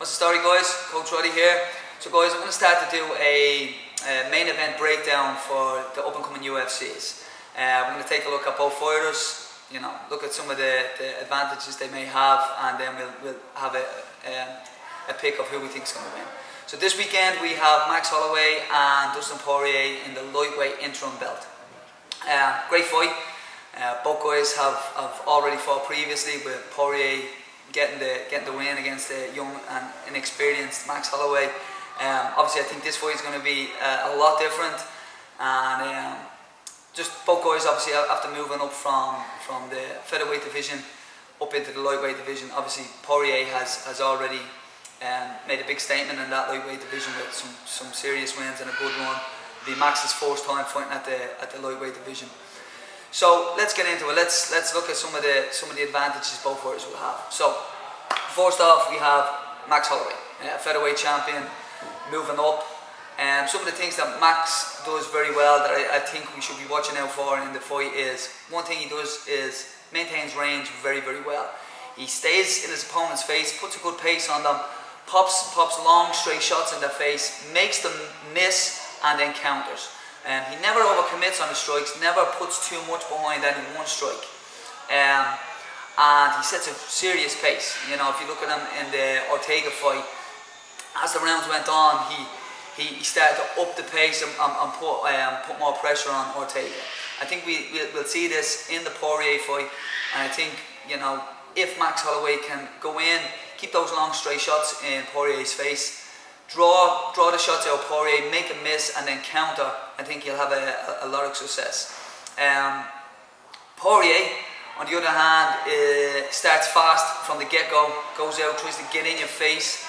What's the story, guys? Coach Roddy here. So guys, I'm going to start to do a main event breakdown for the up and coming UFCs. We're going to take a look at both fighters, look at some of the advantages they may have, and then we'll have a pick of who we think is going to win. So this weekend we have Max Holloway and Dustin Poirier in the lightweight interim belt. Great fight. Both guys have already fought previously, with Poirier getting the win against the young and inexperienced Max Holloway. Obviously I think this fight is going to be a lot different, and just both guys obviously after moving up from the featherweight division up into the lightweight division. Obviously Poirier has already made a big statement in that lightweight division with some serious wins and a good run. It'll be Max's first time fighting at the lightweight division. So let's get into it. Let's look at some of the advantages both fighters will have. So first off, we have Max Holloway, featherweight champion, moving up. Some of the things that Max does very well that I think we should be watching out for in the fight is, one thing he does is maintains range very, very well. He stays in his opponent's face, puts a good pace on them, pops long straight shots in their face, makes them miss, and then counters. He never overcommits on the strikes, never puts too much behind any one strike. And he sets a serious pace. If you look at him in the Ortega fight, as the rounds went on, he started to up the pace and put more pressure on Ortega. I think we'll see this in the Poirier fight, and I think, if Max Holloway can go in, keep those long straight shots in Poirier's face, draw the shots out of Poirier, make him miss, and then counter, I think he'll have a lot of success. Poirier, on the other hand, starts fast from the get-go, goes out, tries to get in your face.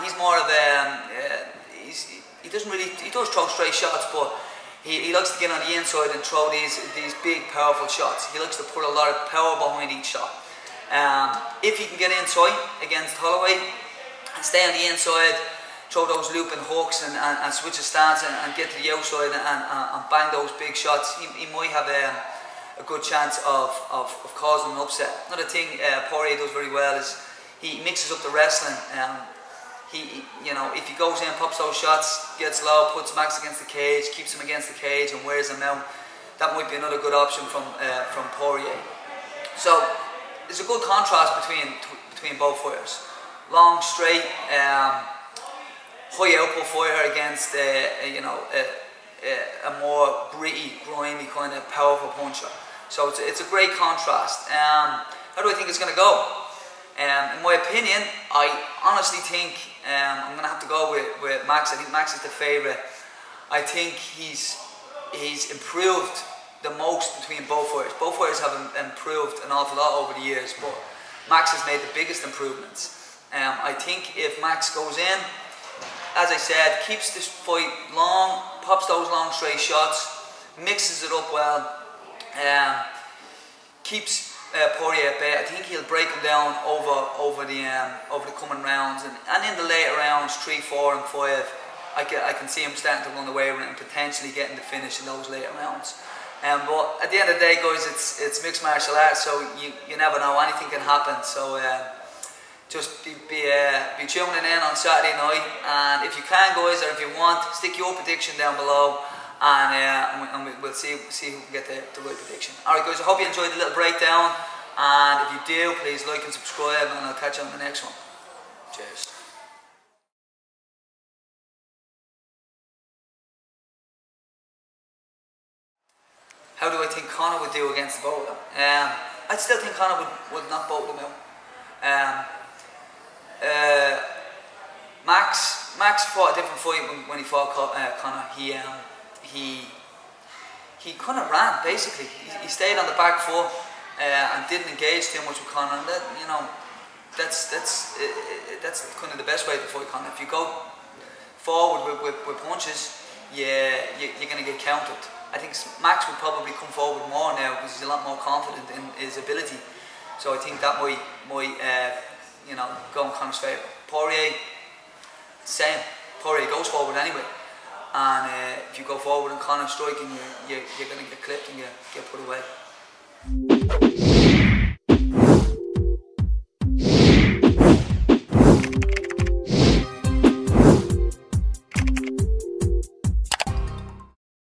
He's more of he does throw straight shots, but he likes to get on the inside and throw these big, powerful shots. He likes to put a lot of power behind each shot. If he can get inside against Holloway and stay on the inside, throw those looping hooks and switch his stance and get to the outside and bang those big shots, he might have a good chance of causing an upset. Another thing Poirier does very well is he mixes up the wrestling. If he goes in, pops those shots, gets low, puts Max against the cage, keeps him against the cage and wears him out, that might be another good option from Poirier. So there's a good contrast between both fighters. Long, straight, high output fighter against a more gritty, grimy kind of powerful puncher. So it's a great contrast. How do I think it's going to go? In my opinion, I honestly think I'm going to have to go with Max. I think Max is the favourite. I think he's improved the most between both fighters. Both fighters have improved an awful lot over the years, but Max has made the biggest improvements. I think if Max goes in, as I said, keeps this fight long, pops those long straight shots, mixes it up well, keeps Poirier at bay, I think he'll break him down over the coming rounds, and in the later rounds, 3, 4 and 5, I can see him starting to run away with it and potentially getting the finish in those later rounds. But at the end of the day, guys, it's mixed martial arts, so you never know, anything can happen. So just be tuning in on Saturday night, and if you can, guys, or if you want, stick your prediction down below, and we'll see who can get the right prediction. Alright, guys, I hope you enjoyed the little breakdown, and if you do, please like and subscribe, and I'll catch you on the next one. Cheers. How do I think Conor would do against the both of them? I still think Conor would knock both of them out. Max fought a different fight when he fought Conor. He kind of ran, basically. He stayed on the back foot and didn't engage too much with Conor. And that's kind of the best way to fight Conor. If you go forward with punches, you're going to get countered. I think Max would probably come forward more now because he's a lot more confident in his ability. So I think that might go in Conor's favour. Poirier, same. Poirier goes forward anyway, and if you go forward and Conor striking, you're going to get clipped and get put away.